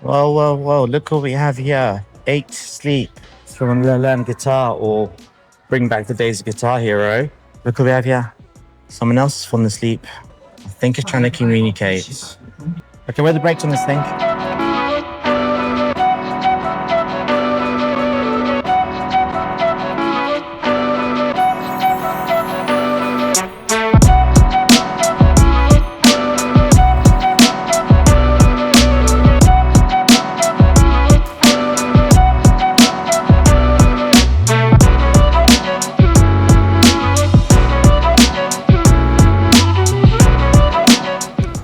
Well, look what we have here. 8 sleep. If you want to learn guitar or bring back the days of Guitar Hero, look what we have here. Someone else is falling asleep. I think it's trying to communicate. Okay, where are the brakes on this thing?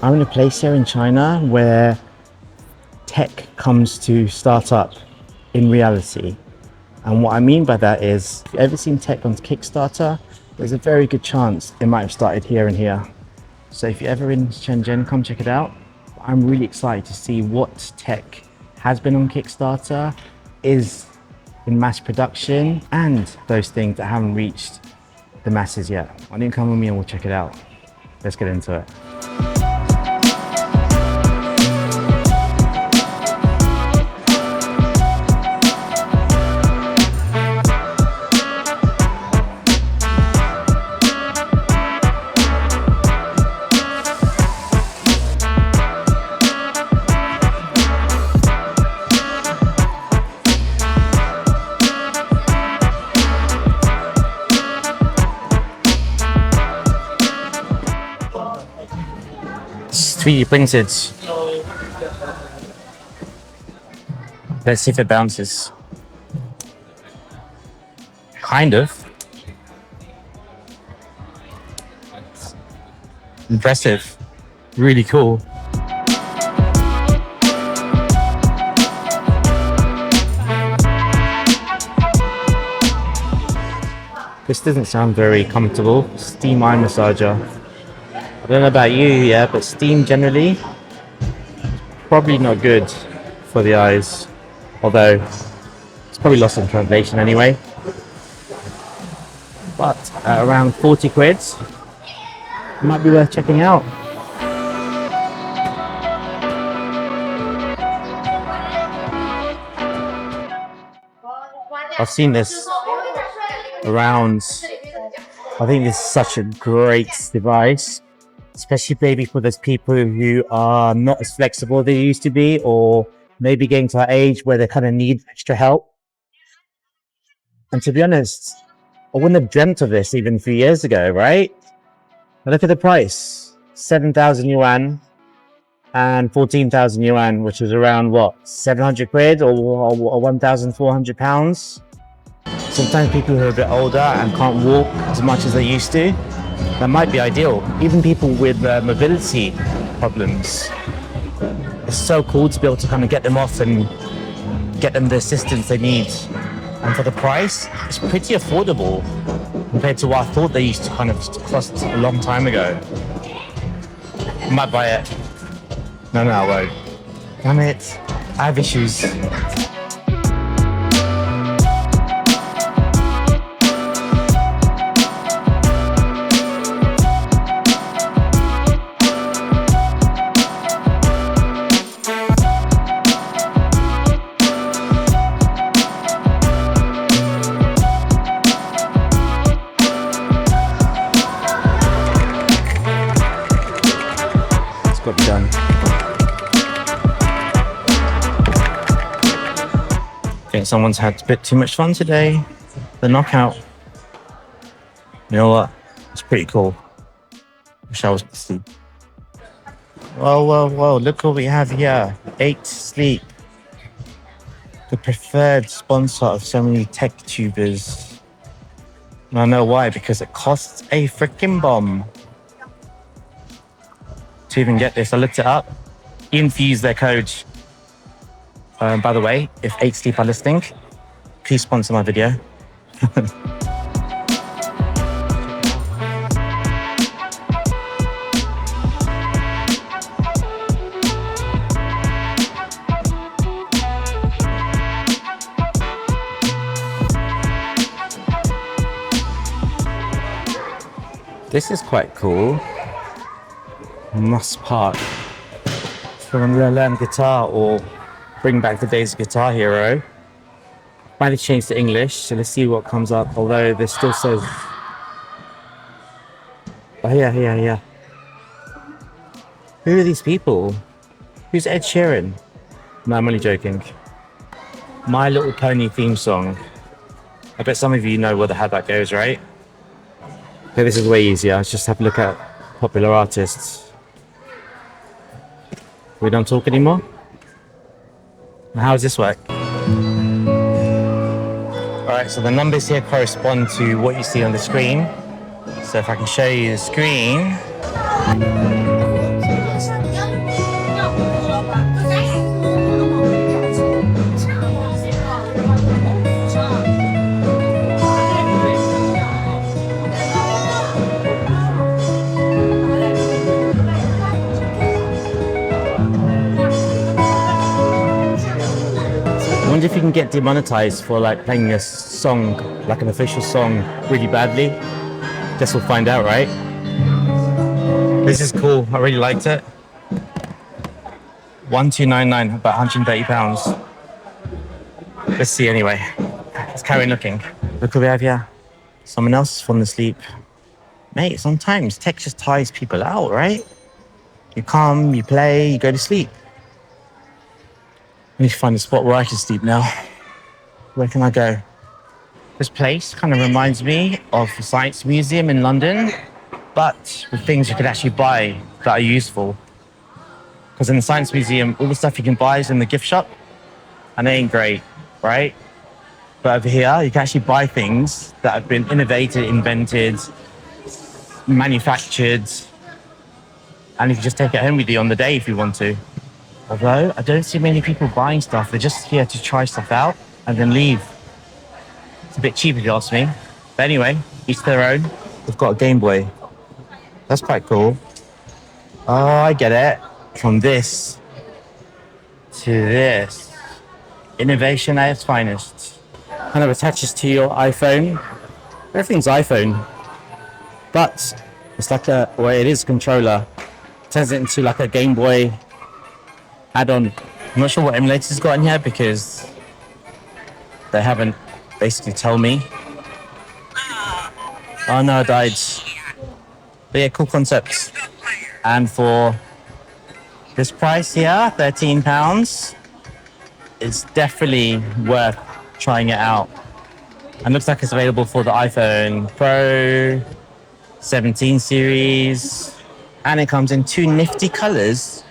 I'm in a place here in China where tech comes to start up in reality. And what I mean by that is, if you've ever seen tech on Kickstarter, there's a very good chance it might have started here and here. So if you're ever in Shenzhen, come check it out. I'm really excited to see what tech has been on Kickstarter, is in mass production, and those things that haven't reached the masses yet. Why don't you come with me and we'll check it out. Let's get into it. It's 3D printed. Let's see if it bounces. Kind of. Impressive. Really cool. This doesn't sound very comfortable. Steam eye massager. I don't know about you, yeah, but steam generally probably not good for the eyes. Although it's probably lost in translation anyway. But at around 40 quid, it might be worth checking out. I've seen this around. I think this is such a great device, especially maybe for those people who are not as flexible as they used to be, or maybe getting to that age where they kind of need extra help. And to be honest, I wouldn't have dreamt of this even a few years ago, right? But look at the price, 7,000 yuan and 14,000 yuan, which is around what, 700 quid or 1,400 pounds. Sometimes people who are a bit older and can't walk as much as they used to, that might be ideal. Even people with mobility problems. It's so cool to be able to kind of get them off and get them the assistance they need. And for the price, it's pretty affordable compared to what I thought they used to kind of cost a long time ago. I might buy it. No, I won't. Damn it. I have issues. Got to be done. I think someone's had a bit too much fun today. The knockout. You know what? It's pretty cool. Wish I was asleep. Well, look what we have here. 8 Sleep. The preferred sponsor of so many tech tubers. And I know why, because it costs a freaking bomb to even get this. I looked it up. Infuse their code. By the way, if 8 Sleep are listening, please sponsor my video. This is quite cool. Must park. If you want to learn guitar or bring back the days of Guitar Hero. Finally changed to English, so let's see what comes up. Although this still says, oh yeah. Who are these people? Who's Ed Sheeran? No, I'm only joking. My Little Pony theme song. I bet some of you know how that goes, right? Okay, this is way easier. Let's just have a look at popular artists. We don't talk anymore? How does this work? Alright, so the numbers here correspond to what you see on the screen. So if I can show you the screen. I wonder if you can get demonetized for like playing a song, like an official song, really badly. Guess we'll find out, right? This is cool. I really liked it. 1299, about £130. Let's see anyway. Let's carry on looking. Look what we have here. Someone else is falling asleep. Mate, sometimes tech just tires people out, right? You come, you play, you go to sleep. I need to find a spot where I can sleep now. Where can I go? This place kind of reminds me of the Science Museum in London, but with things you could actually buy that are useful. Because in the Science Museum, all the stuff you can buy is in the gift shop, and they ain't great, right? But over here, you can actually buy things that have been innovated, invented, manufactured, and you can just take it home with you on the day if you want to. Although, I don't see many people buying stuff. They're just here to try stuff out and then leave. It's a bit cheap if you ask me. But anyway, each to their own. We've got a Game Boy. That's quite cool. Oh, I get it. From this to this. Innovation at its finest. Kind of attaches to your iPhone. Everything's iPhone. But it's like it is a controller. Turns it into like a Game Boy add-on. I'm not sure what emulators got in here because they haven't basically told me. Oh no, I died. But yeah, cool concepts. And for this price here, £13, it's definitely worth trying it out. And looks like it's available for the iPhone Pro, 17 series, and it comes in 2 nifty colors.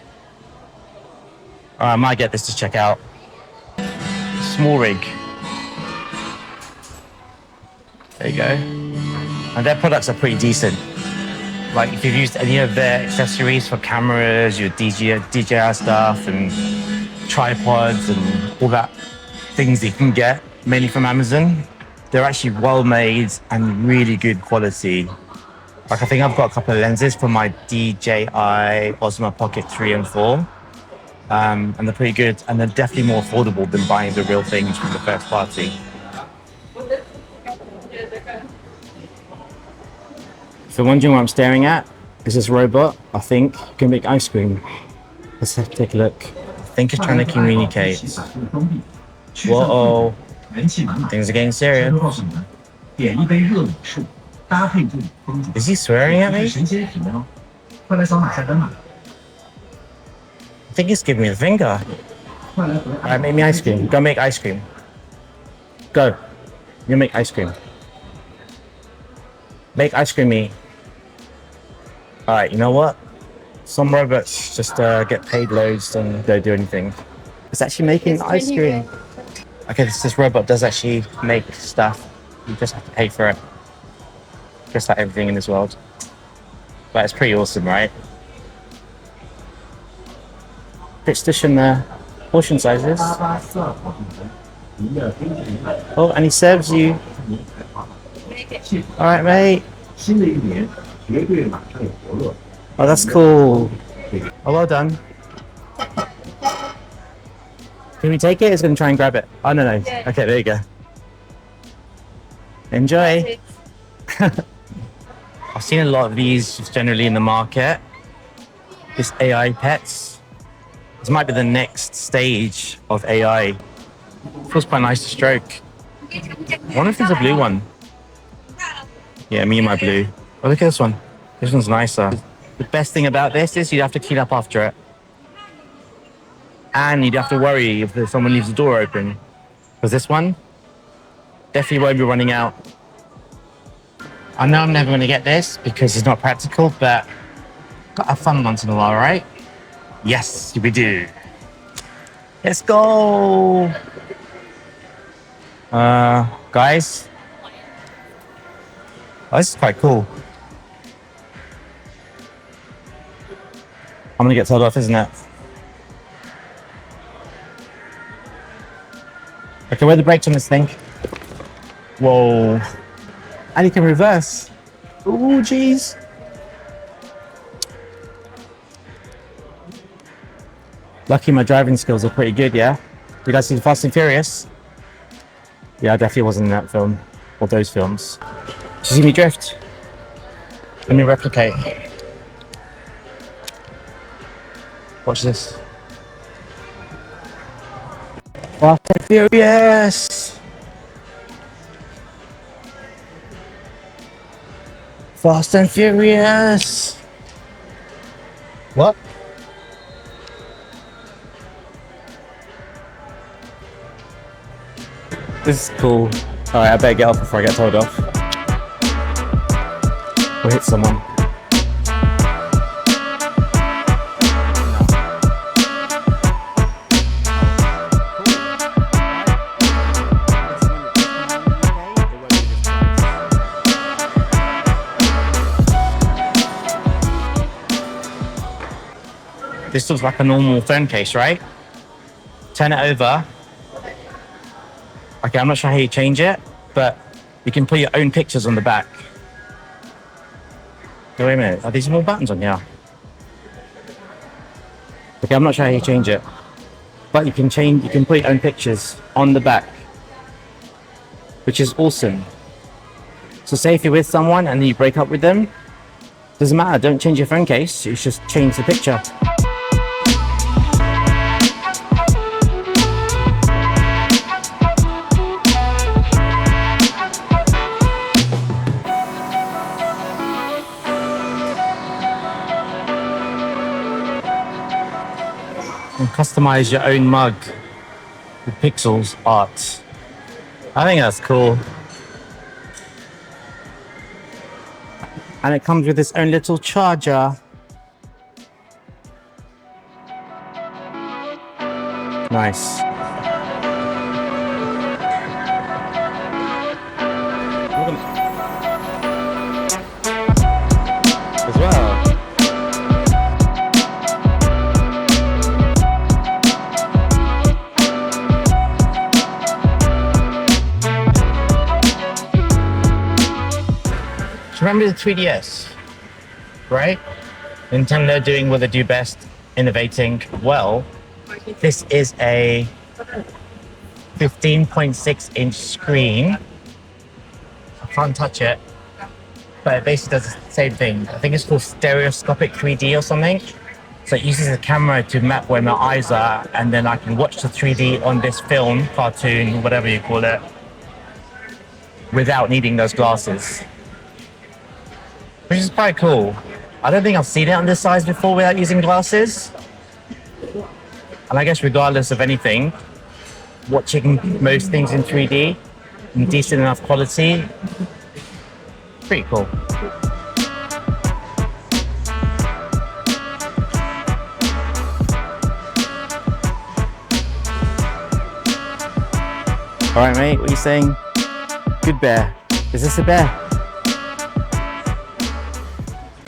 I might get this to check out. SmallRig. There you go. And their products are pretty decent. Like if you've used any of their accessories for cameras, your DJI stuff and tripods and all that things that you can get, mainly from Amazon, they're actually well made and really good quality. Like I think I've got a couple of lenses for my DJI Osmo Pocket 3 and 4. And they're pretty good, and they're definitely more affordable than buying the real things from the first party. If you're wondering what I'm staring at, is this robot, I think, can make ice cream. Let's take a look. I think it's trying to communicate. Whoa, things are getting serious. Is he swearing at me? I think he's giving me the finger. Alright, make me ice cream. Go make ice cream. Go. You make ice cream. Make ice cream me. Alright, you know what? Some robots just get paid loads and don't do anything. It's actually making ice cream. Okay, this robot does actually make stuff. You just have to pay for it. Just like everything in this world. But it's pretty awesome, right? Petition portion sizes. Oh, and he serves you. Alright, mate. Oh, that's cool. Oh, well done. Can we take it? It's going to try and grab it. Oh, no. Okay, there you go. Enjoy. I've seen a lot of these just generally in the market. This AI pets. This might be the next stage of AI. Feels quite nice to stroke. I wonder if there's a blue one. Yeah, me and my blue. Oh, look at this one. This one's nicer. The best thing about this is you'd have to clean up after it. And you'd have to worry if someone leaves the door open. Because this one definitely won't be running out. I know I'm never going to get this because it's not practical, but got to have fun once in a while, right? Yes, we do. Let's go. Guys. Oh, this is quite cool. I'm gonna get told off, isn't it? Okay, where are the brakes on this thing? Whoa. And you can reverse. Ooh, jeez. Lucky my driving skills are pretty good, yeah? You guys see the Fast and Furious? Yeah, I definitely wasn't in that film. Or those films. Did you see me drift? Let me replicate. Watch this. Fast and Furious! Fast and Furious! What? This is cool. Alright, I better get off before I get told off. Or hit someone. This looks like a normal phone case, right? Turn it over. Okay, I'm not sure how you change it, but you can put your own pictures on the back. Okay, wait a minute. Are these more buttons on here? Okay, I'm not sure how you change it, but you can put your own pictures on the back, which is awesome. So say if you're with someone and then you break up with them, doesn't matter. Don't change your phone case. You just change the picture. And customize your own mug with pixels art. I think that's cool. And it comes with its own little charger. Nice. As well. Remember the 3DS, right? Nintendo doing what they do best, innovating. Well, this is a 15.6-inch screen. I can't touch it, but it basically does the same thing. I think it's called stereoscopic 3D or something. So it uses a camera to map where my eyes are, and then I can watch the 3D on this film, cartoon, whatever you call it, without needing those glasses. Which is quite cool. I don't think I've seen it on this size before without using glasses. And I guess regardless of anything, watching most things in 3D in decent enough quality, pretty cool. All right, mate, what are you saying? Good bear. Is this a bear?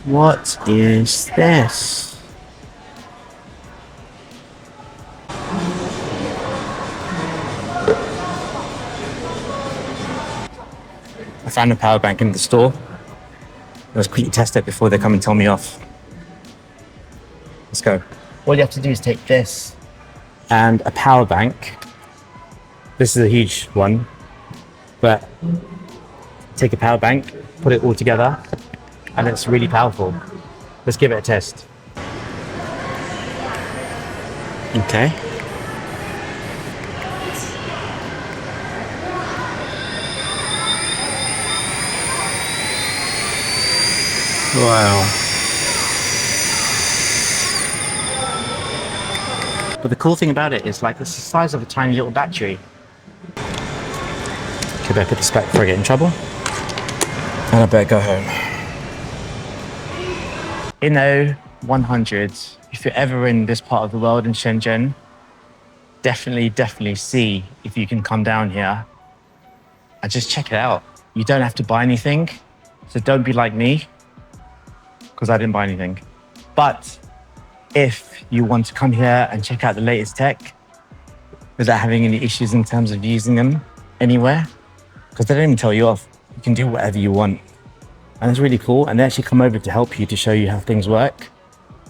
What is this? I found a power bank in the store. Let's quickly test it before they come and tell me off. Let's go. All you have to do is take this and a power bank. This is a huge one, but take a power bank, put it all together, and it's really powerful. Let's give it a test. Okay. Wow. But the cool thing about it is like it's the size of a tiny little battery. Could I put this back before I get in trouble? And I better go home. Inno 100. If you're ever in this part of the world in Shenzhen, definitely see if you can come down here and just check it out. You don't have to buy anything, so don't be like me, because I didn't buy anything. But if you want to come here and check out the latest tech without having any issues in terms of using them anywhere, because they don't even tell you off, you can do whatever you want. And it's really cool. And they actually come over to help you, to show you how things work.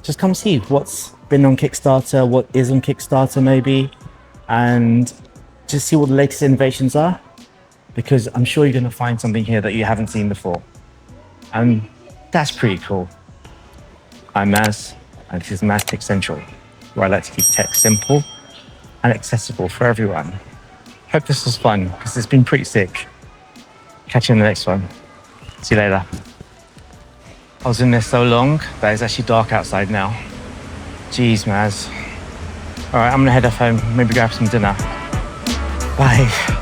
Just come see what's been on Kickstarter, what is on Kickstarter maybe, and just see what the latest innovations are, because I'm sure you're going to find something here that you haven't seen before. And that's pretty cool. I'm Maz, and this is MazTechCentral, where I like to keep tech simple and accessible for everyone. Hope this was fun, because it's been pretty sick. Catch you in the next one. See you later. I was in there so long that it's actually dark outside now. Jeez, Maz. All right, I'm gonna head off home, maybe grab some dinner. Bye.